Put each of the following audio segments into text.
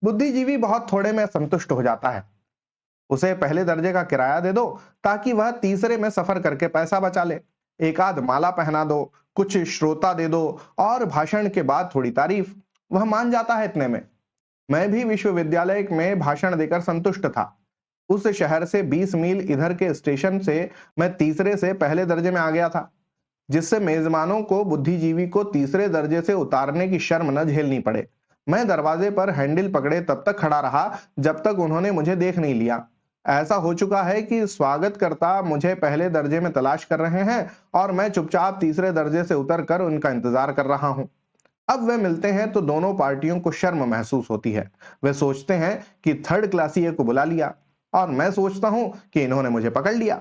बुद्धिजीवी बहुत थोड़े में संतुष्ट हो जाता है। उसे पहले दर्जे का किराया दे दो ताकि वह तीसरे में सफर करके पैसा बचा ले। एक आध माला पहना दो, कुछ श्रोता दे दो और भाषण के बाद थोड़ी तारीफ, वह मान जाता है इतने में। मैं भी विश्वविद्यालय में भाषण देकर संतुष्ट था। उस शहर से 20 मील इधर के स्टेशन से मैं तीसरे से पहले दर्जे में आ गया था, जिससे मेजबानों को बुद्धिजीवी को तीसरे दर्जे से उतारने की शर्म न झेलनी पड़े। मैं दरवाजे पर हैंडल पकड़े तब तक खड़ा रहा जब तक उन्होंने मुझे देख नहीं लिया। ऐसा हो चुका है कि स्वागतकर्ता मुझे पहले दर्जे में तलाश कर रहे हैं और मैं चुपचाप तीसरे दर्जे से उतर कर उनका इंतजार कर रहा हूं। अब वे मिलते हैं तो दोनों पार्टियों को शर्म महसूस होती है। वे सोचते हैं कि थर्ड क्लासीय को बुला लिया और मैं सोचता हूं कि इन्होंने मुझे पकड़ लिया।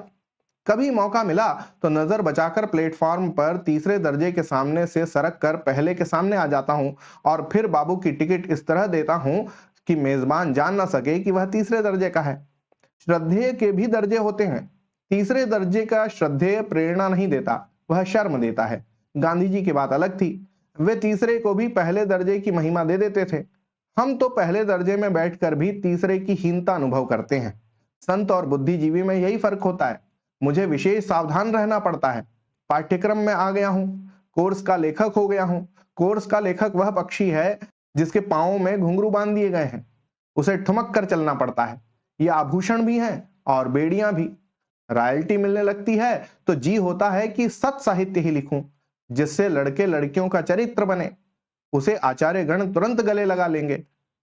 कभी मौका मिला तो नजर बचाकर प्लेटफॉर्म पर तीसरे दर्जे के सामने से सरक कर पहले के सामने आ जाता हूं और फिर बाबू की टिकट इस तरह देता हूं कि मेजबान जान ना सके कि वह तीसरे दर्जे का है। श्रद्धेय के भी दर्जे होते हैं। तीसरे दर्जे का श्रद्धेय प्रेरणा नहीं देता, वह शर्म देता है। गांधी जी की बात अलग थी। वे तीसरे को भी पहले दर्जे की महिमा दे देते थे। हम तो पहले दर्जे में बैठकर भी तीसरे की हीनता अनुभव करते हैं। संत और बुद्धिजीवी में यही फर्क होता है। मुझे विशेष सावधान रहना पड़ता है। पाठ्यक्रम में आ गया हूं, कोर्स का लेखक हो गया हूं। कोर्स का लेखक वह पक्षी है जिसके पांवों में घुंघरू बांध दिए गए हैं। उसे ठुमक कर चलना पड़ता है। ये आभूषण भी हैं और बेड़ियां भी। रॉयल्टी मिलने लगती है तो जी होता है कि सत साहित्य ही लिखूं, जिससे लड़के लड़कियों का चरित्र बने। उसे आचार्य गण तुरंत गले लगा लेंगे।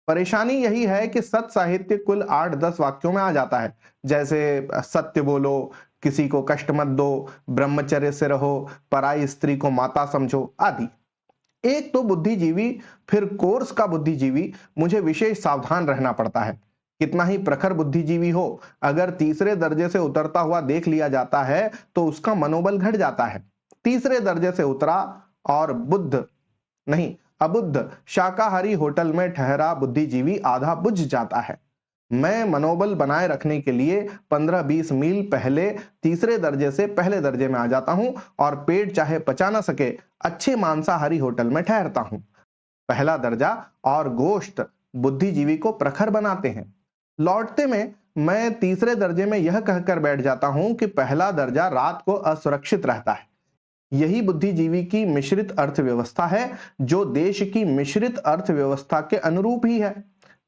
परेशानी यही है कि सत साहित्य कुल 8-10 वाक्यों में आ जाता है, जैसे सत्य बोलो, किसी को कष्ट मत दो, ब्रह्मचर्य से रहो, पराई स्त्री को माता समझो आदि। एक तो बुद्धिजीवी, फिर कोर्स का बुद्धिजीवी, मुझे विशेष सावधान रहना पड़ता है। कितना ही प्रखर बुद्धिजीवी हो, अगर तीसरे दर्जे से उतरता हुआ देख लिया जाता है तो उसका मनोबल घट जाता है। तीसरे दर्जे से उतरा और बुद्ध नहीं, अबुद्ध शाकाहारी होटल में ठहरा बुद्धिजीवी आधा बुझ जाता है। मैं मनोबल बनाए रखने के लिए 15-20 मील पहले तीसरे दर्जे से पहले दर्जे में आ जाता हूं और पेट चाहे पचा ना सके, अच्छे मांसाहारी होटल में ठहरता हूं। पहला दर्जा और गोश्त बुद्धिजीवी को प्रखर बनाते हैं। लौटते में मैं तीसरे दर्जे में यह कहकर बैठ जाता हूं कि पहला दर्जा रात को असुरक्षित रहता है। यही बुद्धिजीवी की मिश्रित अर्थव्यवस्था है, जो देश की मिश्रित अर्थव्यवस्था के अनुरूप ही है।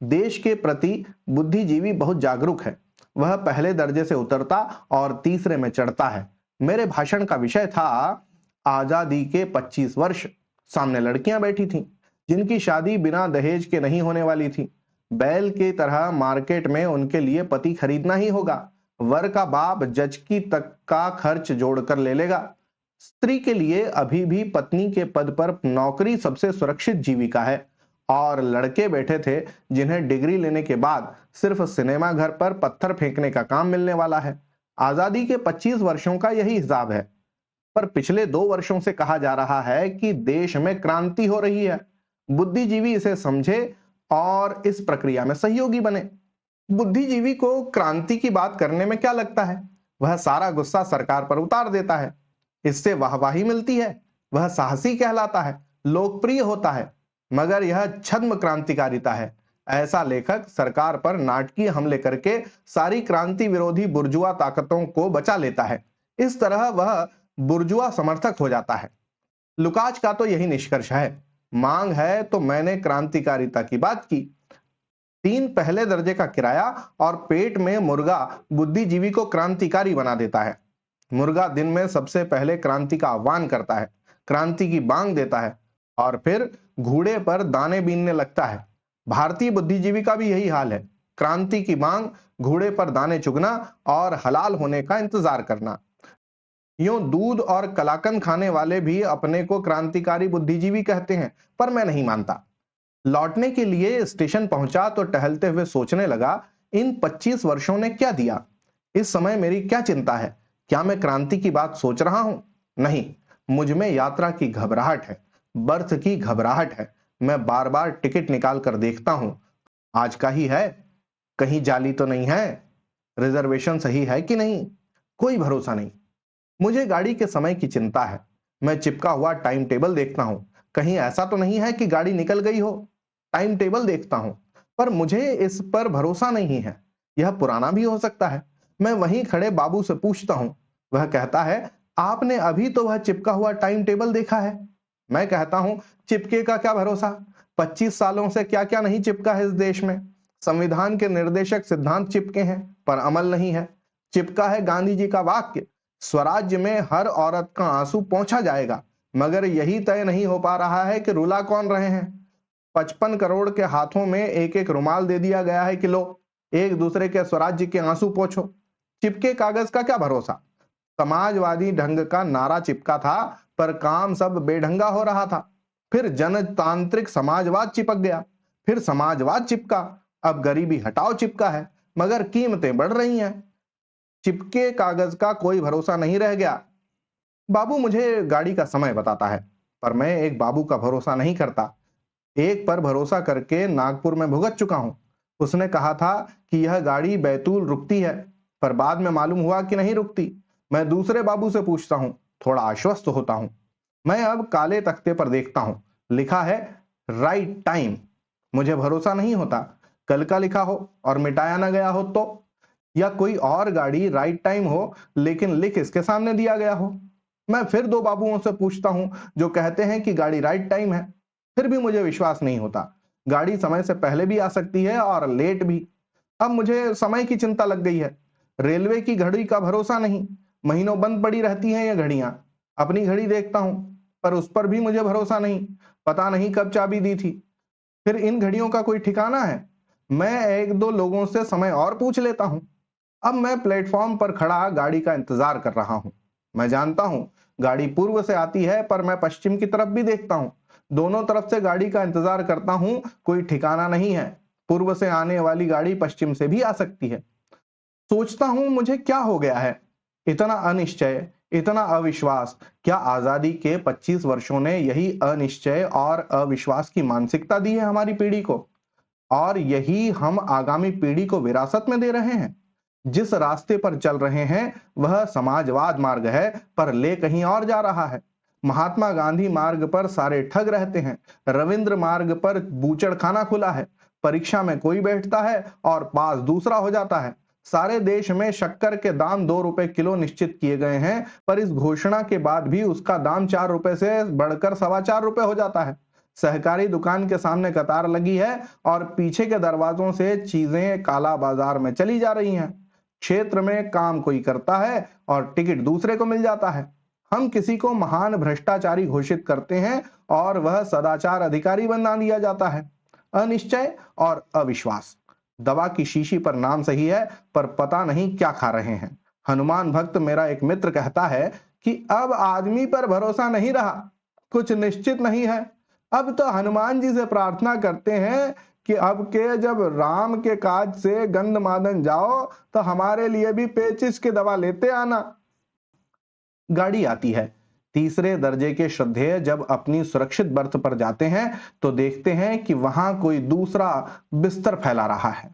देश के प्रति बुद्धिजीवी बहुत जागरूक है। वह पहले दर्जे से उतरता और तीसरे में चढ़ता है। मेरे भाषण का विषय था आजादी के 25 वर्ष। सामने लड़कियां बैठी थीं, जिनकी शादी बिना दहेज के नहीं होने वाली थी। बैल की तरह मार्केट में उनके लिए पति खरीदना ही होगा। वर का बाप जचकी तक का खर्च जोड़कर ले लेगा। स्त्री के लिए अभी भी पत्नी के पद पर नौकरी सबसे सुरक्षित जीविका है। और लड़के बैठे थे जिन्हें डिग्री लेने के बाद सिर्फ सिनेमा घर पर पत्थर फेंकने का काम मिलने वाला है। आजादी के 25 वर्षों का यही हिसाब है। पर पिछले 2 वर्षों से कहा जा रहा है कि देश में क्रांति हो रही है। बुद्धिजीवी इसे समझे और इस प्रक्रिया में सहयोगी बने। बुद्धिजीवी को क्रांति की बात करने में क्या लगता है? वह सारा गुस्सा सरकार पर उतार देता है। इससे वाहवाही मिलती है। वह साहसी कहलाता है, लोकप्रिय होता है। मगर यह छद्म क्रांतिकारिता है। ऐसा लेखक सरकार पर नाटकीय हमले करके सारी क्रांति विरोधी बुर्जुआ ताकतों को बचा लेता है। इस तरह वह बुर्जुआ समर्थक हो जाता है। लुकाच का तो यही निष्कर्ष है। मांग है तो मैंने क्रांतिकारिता की बात की। 3 पहले दर्जे का किराया और पेट में मुर्गा बुद्धिजीवी को क्रांतिकारी बना देता है। मुर्गा दिन में सबसे पहले क्रांति का आह्वान करता है, क्रांति की बांग देता है और फिर घोड़े पर दाने बीनने लगता है। भारतीय बुद्धिजीवी का भी यही हाल है। क्रांति की मांग, घोड़े पर दाने चुगना और हलाल होने का इंतजार करना। यूं दूध और कलाकंद खाने वाले भी अपने को क्रांतिकारी बुद्धिजीवी कहते हैं, पर मैं नहीं मानता। लौटने के लिए स्टेशन पहुंचा तो टहलते हुए सोचने लगा, इन 25 वर्षों ने क्या दिया? इस समय मेरी क्या चिंता है? क्या मैं क्रांति की बात सोच रहा हूं? नहीं, मुझ में यात्रा की घबराहट है, बर्थ की घबराहट है। मैं बार बार टिकट निकाल कर देखता हूं, आज का ही है, कहीं जाली तो नहीं है, रिजर्वेशन सही है कि नहीं। कोई भरोसा नहीं। मुझे गाड़ी के समय की चिंता है। मैं चिपका हुआ टाइम टेबल देखता हूँ, कहीं ऐसा तो नहीं है कि गाड़ी निकल गई हो। टाइम टेबल देखता हूँ, पर मुझे इस पर भरोसा नहीं है। यह पुराना भी हो सकता है। मैं वहीं खड़े बाबू से पूछता हूँ। वह कहता है, आपने अभी तो वह चिपका हुआ टाइम टेबल देखा है। मैं कहता हूँ, चिपके का क्या भरोसा। 25 सालों से क्या क्या नहीं चिपका है इस देश में। संविधान के निर्देशक सिद्धांत चिपके हैं, पर अमल नहीं है। चिपका है गांधी जी का वाक्य, स्वराज्य में हर औरत का आंसू पहुंचा जाएगा, मगर यही तय नहीं हो पा रहा है कि रुला कौन रहे हैं। 55 करोड़ के हाथों में एक एक रुमाल दे दिया गया है कि लो, एक दूसरे के स्वराज्य के आंसू पोंछो। चिपके कागज का क्या भरोसा। समाजवादी ढंग का नारा चिपका था, पर काम सब बेढंगा हो रहा था। फिर जनतांत्रिक समाजवाद चिपक गया, फिर समाजवाद चिपका, अब गरीबी हटाओ चिपका है, मगर कीमतें बढ़ रही हैं। चिपके कागज का कोई भरोसा नहीं रह गया। बाबू मुझे गाड़ी का समय बताता है, पर मैं एक बाबू का भरोसा नहीं करता। एक पर भरोसा करके नागपुर में भुगत चुका हूं। उसने कहा था कि यह गाड़ी बैतूल रुकती है, पर बाद में मालूम हुआ कि नहीं रुकती। मैं दूसरे बाबू से पूछता हूं, थोड़ा आश्वस्त होता हूं। मैं अब काले तख्ते पर देखता हूं, लिखा है राइट टाइम। मुझे भरोसा नहीं होता, कल का लिखा हो और मिटाया ना गया हो तो, या कोई और गाड़ी राइट टाइम हो लेकिन लिख इसके सामने दिया गया हो। मैं फिर दो बाबुओं से पूछता हूं जो कहते हैं कि गाड़ी राइट टाइम है, फिर भी मुझे विश्वास नहीं होता। गाड़ी समय से पहले भी आ सकती है और लेट भी। अब मुझे समय की चिंता लग गई है। रेलवे की घड़ी का भरोसा नहीं, महीनों बंद पड़ी रहती हैं ये घड़ियां। अपनी घड़ी देखता हूं, पर उस पर भी मुझे भरोसा नहीं, पता नहीं कब चाबी दी थी। फिर इन घड़ियों का कोई ठिकाना है। मैं एक दो लोगों से समय और पूछ लेता हूं। अब मैं प्लेटफॉर्म पर खड़ा गाड़ी का इंतजार कर रहा हूं। मैं जानता हूं गाड़ी पूर्व से आती है, पर मैं पश्चिम की तरफ भी देखता हूं। दोनों तरफ से गाड़ी का इंतजार करता हूं, कोई ठिकाना नहीं है। पूर्व से आने वाली गाड़ी पश्चिम से भी आ सकती है। सोचता हूं मुझे क्या हो गया है। इतना अनिश्चय, इतना अविश्वास। क्या आजादी के 25 वर्षों ने यही अनिश्चय और अविश्वास की मानसिकता दी है हमारी पीढ़ी को, और यही हम आगामी पीढ़ी को विरासत में दे रहे हैं। जिस रास्ते पर चल रहे हैं वह समाजवाद मार्ग है, पर ले कहीं और जा रहा है। महात्मा गांधी मार्ग पर सारे ठग रहते हैं, रविंद्र मार्ग पर बूचड़ खाना खुला है। परीक्षा में कोई बैठता है और पास दूसरा हो जाता है। सारे देश में शक्कर के दाम 2 रुपए किलो निश्चित किए गए हैं, पर इस घोषणा के बाद भी उसका दाम 4 रुपए से बढ़कर 4.25 रुपए हो जाता है। सहकारी दुकान के सामने कतार लगी है और पीछे के दरवाजों से चीजें काला बाजार में चली जा रही हैं। क्षेत्र में काम कोई करता है और टिकट दूसरे को मिल जाता है। हम किसी को महान भ्रष्टाचारी घोषित करते हैं और वह सदाचार अधिकारी बना दिया जाता है। अनिश्चय और अविश्वास। दवा की शीशी पर नाम सही है, पर पता नहीं क्या खा रहे हैं। हनुमान भक्त मेरा एक मित्र कहता है कि अब आदमी पर भरोसा नहीं रहा, कुछ निश्चित नहीं है। अब तो हनुमान जी से प्रार्थना करते हैं कि अब के जब राम के काज से गंध मादन जाओ तो हमारे लिए भी पेचिश की दवा लेते आना। गाड़ी आती है। तीसरे दर्जे के श्रद्धेय जब अपनी सुरक्षित बर्थ पर जाते हैं तो देखते हैं कि वहां कोई दूसरा बिस्तर फैला रहा है।